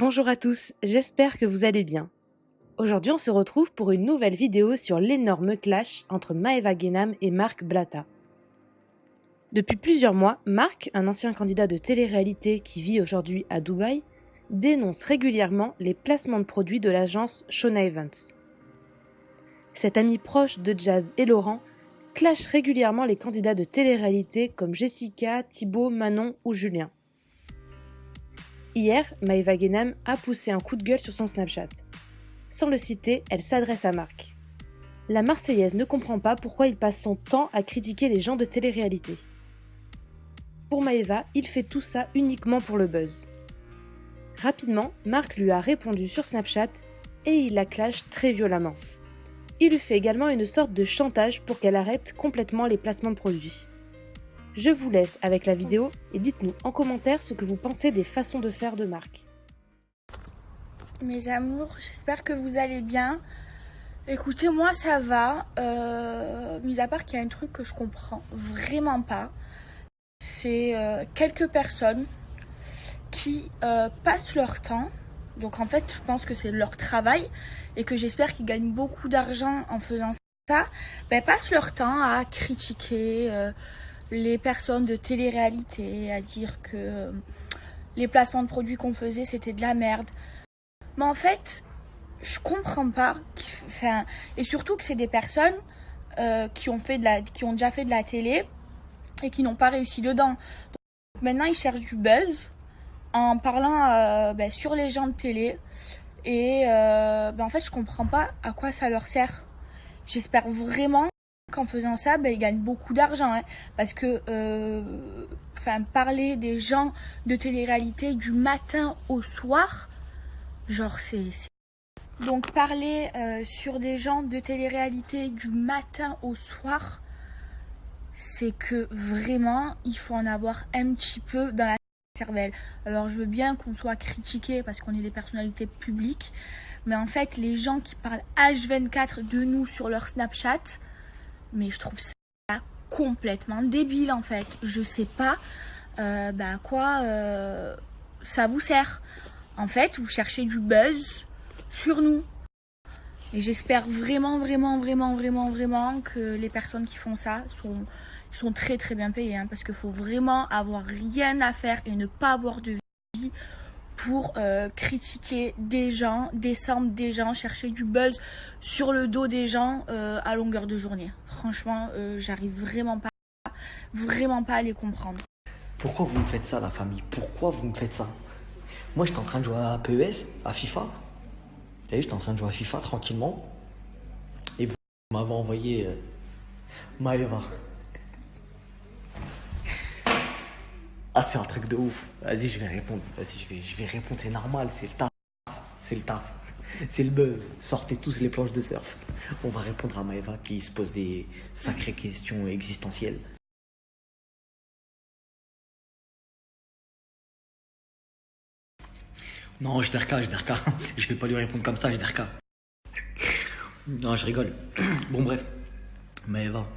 Bonjour à tous, j'espère que vous allez bien. Aujourd'hui on se retrouve pour une nouvelle vidéo sur l'énorme clash entre Maeva Guénam et Marc Blatta. Depuis plusieurs mois, Marc, un ancien candidat de télé-réalité qui vit aujourd'hui à Dubaï, dénonce régulièrement les placements de produits de l'agence Shona Events. Cet ami proche de Jazz et Laurent clash régulièrement les candidats de télé-réalité comme Jessica, Thibaut, Manon ou Julien. Hier, Maeva Guénam a poussé un coup de gueule sur son Snapchat. Sans le citer, elle s'adresse à Marc. La Marseillaise ne comprend pas pourquoi il passe son temps à critiquer les gens de télé-réalité. Pour Maeva, il fait tout ça uniquement pour le buzz. Rapidement, Marc lui a répondu sur Snapchat et il la clash très violemment. Il lui fait également une sorte de chantage pour qu'elle arrête complètement les placements de produits. Je vous laisse avec la vidéo et dites-nous en commentaire ce que vous pensez des façons de faire de Marc. Mes amours, j'espère que vous allez bien. Écoutez, moi ça va, mis à part qu'il y a un truc que je comprends vraiment pas. C'est quelques personnes qui passent leur temps, donc en fait je pense que c'est leur travail et que j'espère qu'ils gagnent beaucoup d'argent en faisant ça, passent leur temps à critiquer les personnes de télé-réalité, à dire que les placements de produits qu'on faisait c'était de la merde. Mais en fait, je comprends pas. Et surtout que c'est des personnes qui ont déjà fait de la télé et qui n'ont pas réussi dedans. Donc maintenant, ils cherchent du buzz en parlant sur les gens de télé. Et en fait, je comprends pas à quoi ça leur sert. J'espère vraiment qu'en faisant ça, ils gagnent beaucoup d'argent. Parce que parler des gens de télé-réalité du matin au soir, genre Donc parler sur des gens de télé-réalité du matin au soir, c'est que vraiment il faut en avoir un petit peu dans la cervelle. Alors je veux bien qu'on soit critiqué parce qu'on est des personnalités publiques, mais en fait les gens qui parlent H24 de nous sur leur Snapchat, mais je trouve ça complètement débile en fait. Je sais pas à quoi ça vous sert. En fait, vous cherchez du buzz sur nous. Et j'espère vraiment que les personnes qui font ça sont très très bien payées. Parce qu'il faut vraiment avoir rien à faire et ne pas avoir de vie pour critiquer des gens, descendre des gens, chercher du buzz sur le dos des gens à longueur de journée. Franchement, j'arrive vraiment pas à les comprendre. Pourquoi vous me faites ça, la famille? Pourquoi vous me faites ça? Moi, j'étais en train de jouer à PES, à FIFA. Vous savez, j'étais en train de jouer à FIFA tranquillement. Et vous m'avez envoyé Maeva. Ah, c'est un truc de ouf. Vas-y, je vais répondre. Vas-y, je vais répondre. C'est normal, c'est le taf. C'est le taf. C'est le buzz. Sortez tous les planches de surf. On va répondre à Maeva qui se pose des sacrées questions existentielles. Non, je derka. Je vais pas lui répondre comme ça, je derka. Non, je rigole. Bon, bref. Maeva,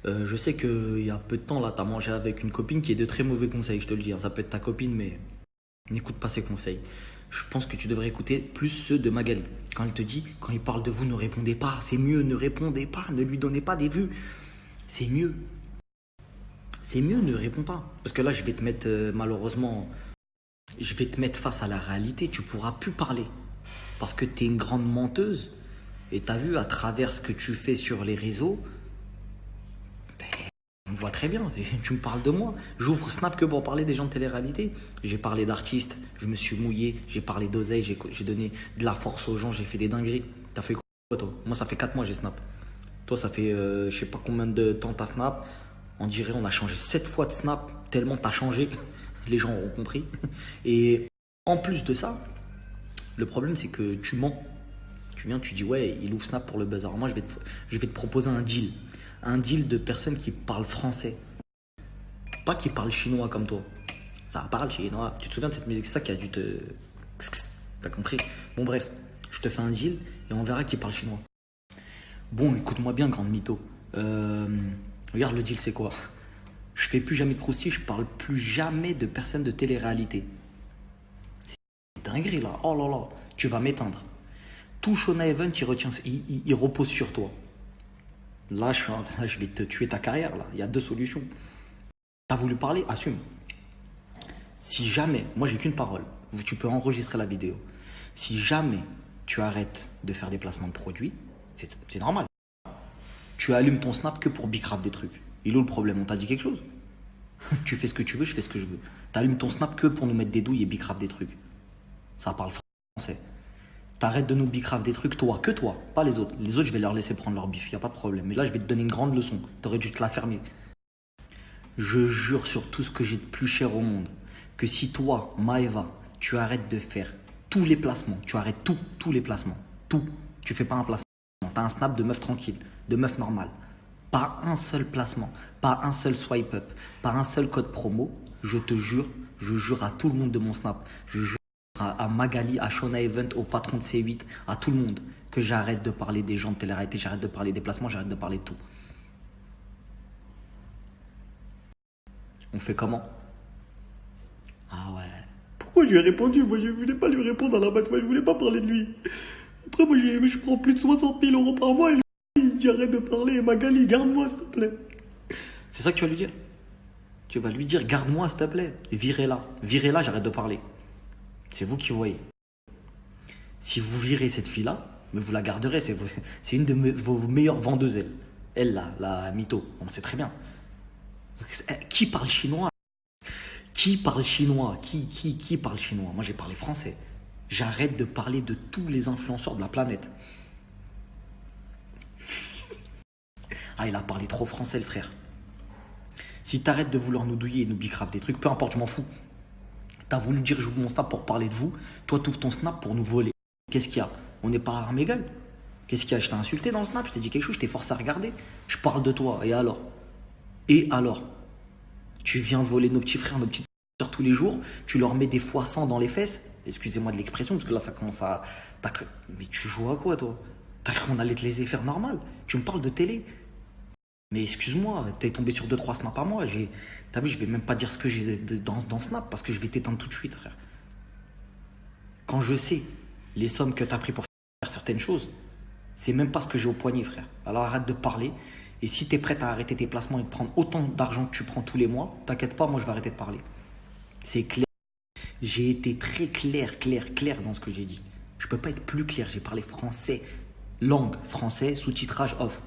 je sais qu'il y a peu de temps, là, t'as mangé avec une copine qui est de très mauvais conseils, je te le dis. Ça peut être ta copine, mais n'écoute pas ses conseils. Je pense que tu devrais écouter plus ceux de Magali. Quand elle te dit, quand il parle de vous, ne répondez pas. C'est mieux, ne répondez pas. Ne lui donnez pas des vues. C'est mieux. C'est mieux, ne réponds pas. Parce que là, je vais te mettre, malheureusement... Je vais te mettre face à la réalité, tu pourras plus parler. Parce que tu es une grande menteuse. Et tu as vu, à travers ce que tu fais sur les réseaux, on voit très bien, tu me parles de moi. J'ouvre Snap que pour parler des gens de télé-réalité. J'ai parlé d'artistes, je me suis mouillé, j'ai parlé d'oseille, j'ai donné de la force aux gens, j'ai fait des dingueries. T'as fait quoi, toi? Moi, ça fait 4 mois j'ai Snap. Toi, ça fait je sais pas combien de temps t'as Snap. On dirait on a changé 7 fois de Snap, tellement t'as changé. Les gens auront compris. Et en plus de ça, le problème c'est que tu mens. Tu viens, tu dis ouais, il ouvre Snap pour le buzz. Alors moi, je vais te proposer un deal. Un deal de personnes qui parlent français. Pas qui parlent chinois comme toi. Ça parle chinois. Tu te souviens de cette musique? C'est ça qui a dû te... T'as compris? Bon bref, je te fais un deal et on verra qui parle chinois. Bon, écoute-moi bien, grande mytho. Regarde, le deal c'est quoi? Je fais plus jamais de croustilles, je parle plus jamais de personnes de télé-réalité. C'est dinguerie là. Oh là là, tu vas m'éteindre. Tout Shona Event, il repose sur toi. Là, je vais te tuer ta carrière. Là. Il y a deux solutions. T'as voulu parler, assume. Si jamais, moi j'ai qu'une parole, tu peux enregistrer la vidéo. Si jamais tu arrêtes de faire des placements de produits, c'est normal. Tu allumes ton Snap que pour bicrave des trucs. Il est où le problème? On t'a dit quelque chose? Tu fais ce que tu veux, je fais ce que je veux. Tu allumes ton Snap que pour nous mettre des douilles et bicrave des trucs. Ça parle français. T'arrêtes de nous bicrave des trucs, toi, que toi, pas les autres. Les autres, je vais leur laisser prendre leur bif, il n'y a pas de problème. Mais là, je vais te donner une grande leçon. T'aurais dû te la fermer. Je jure sur tout ce que j'ai de plus cher au monde que si toi, Maëva, tu arrêtes de faire tous les placements, tu arrêtes tous les placements, tout, tu fais pas un placement. Tu as un Snap de meuf tranquille, de meuf normale. Pas un seul placement, pas un seul swipe up, pas un seul code promo. Je te jure, je jure à tout le monde de mon Snap, je jure à Magali, à Shona Event, au patron de C8, à tout le monde, que j'arrête de parler des gens de télé-réalité, j'arrête de parler des placements, j'arrête de parler de tout. On fait comment? Ah ouais. Pourquoi je lui ai répondu? Moi, je voulais pas lui répondre à la base. Moi, je voulais pas parler de lui. Après, moi, je prends plus de 60 000 euros par mois et lui, il dit arrête de parler. Magali, garde-moi, s'il te plaît. C'est ça que tu vas lui dire? Tu vas lui dire garde-moi, s'il te plaît. Virez-la. Virez-la, j'arrête de parler. C'est vous qui voyez. Si vous virez cette fille-là, mais vous la garderez. C'est une de vos meilleures vendeuses, elle. Elle, là, la mytho. On sait très bien. Qui parle chinois? Qui parle chinois? Qui parle chinois? Moi, j'ai parlé français. J'arrête de parler de tous les influenceurs de la planète. Ah, il a parlé trop français, le frère. Si t'arrêtes de vouloir nous douiller et nous bicrave des trucs, peu importe, je m'en fous. T'as voulu dire j'ouvre mon Snap pour parler de vous. Toi, t'ouvres ton Snap pour nous voler. Qu'est-ce qu'il y a? On n'est pas armes égales. Qu'est-ce qu'il y a? Je t'ai insulté dans le Snap, je t'ai dit quelque chose, je t'ai forcé à regarder. Je parle de toi, et alors? Et alors? Tu viens voler nos petits frères, nos petites sœurs tous les jours, tu leur mets des fois 100 dans les fesses. Excusez-moi de l'expression, parce que là, ça commence à... Mais tu joues à quoi, toi? T'as cru qu'on allait te laisser faire normal? Tu me parles de télé? Mais excuse-moi, t'es tombé sur 2-3 snaps à moi. T'as vu, je vais même pas dire ce que j'ai dans Snap, parce que je vais t'éteindre tout de suite, frère. Quand je sais les sommes que t'as pris pour faire certaines choses, c'est même pas ce que j'ai au poignet, frère. Alors arrête de parler. Et si t'es prête à arrêter tes placements et de prendre autant d'argent que tu prends tous les mois, t'inquiète pas, moi je vais arrêter de parler. C'est clair. J'ai été très clair dans ce que j'ai dit. Je peux pas être plus clair, j'ai parlé français. Langue, français, sous-titrage off.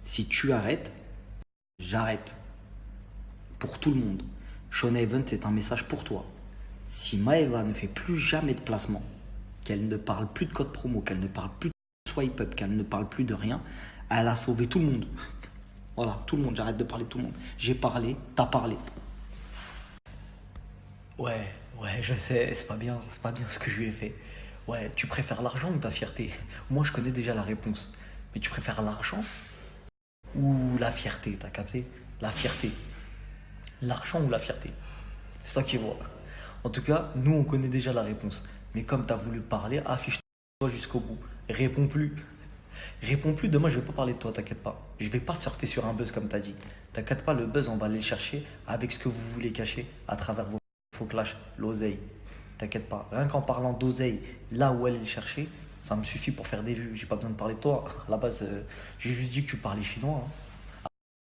Si tu arrêtes, j'arrête. Pour tout le monde. Shona Event, c'est un message pour toi. Si Maëva ne fait plus jamais de placement, qu'elle ne parle plus de code promo, qu'elle ne parle plus de swipe up, qu'elle ne parle plus de rien, elle a sauvé tout le monde. Voilà, tout le monde, j'arrête de parler de tout le monde. J'ai parlé, t'as parlé. Ouais, je sais, c'est pas bien ce que je lui ai fait. Ouais, tu préfères l'argent ou ta fierté? Moi, je connais déjà la réponse. Mais tu préfères l'argent ou la fierté? T'as capté? La fierté. L'argent ou la fierté? C'est toi qui vois. En tout cas, nous, on connaît déjà la réponse. Mais comme t'as voulu parler, affiche-toi jusqu'au bout. Réponds plus. Réponds plus, demain je vais pas parler de toi, t'inquiète pas. Je vais pas surfer sur un buzz comme t'as dit. T'inquiète pas, le buzz, on va aller le chercher avec ce que vous voulez cacher à travers vos faux clashs, l'oseille. T'inquiète pas. Rien qu'en parlant d'oseille, là où aller le chercher, ça me suffit pour faire des vues. J'ai pas besoin de parler de toi. À la base, j'ai juste dit que tu parlais chinois.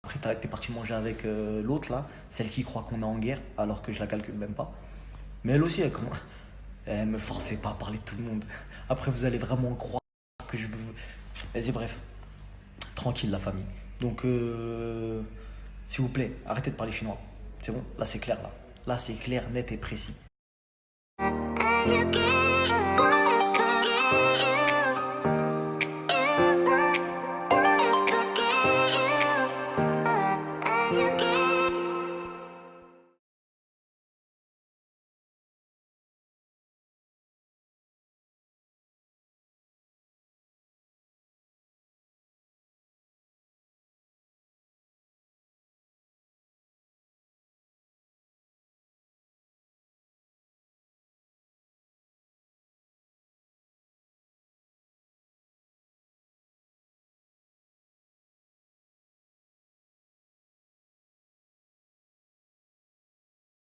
Après, t'es parti manger avec l'autre là, celle qui croit qu'on est en guerre alors que je la calcule même pas. Mais elle aussi, elle me forçait pas à parler de tout le monde. Après, vous allez vraiment croire que je veux. Vas-y, bref. Tranquille, la famille. Donc, s'il vous plaît, arrêtez de parler chinois. C'est bon? Là, c'est clair, là. Là, c'est clair, net et précis. You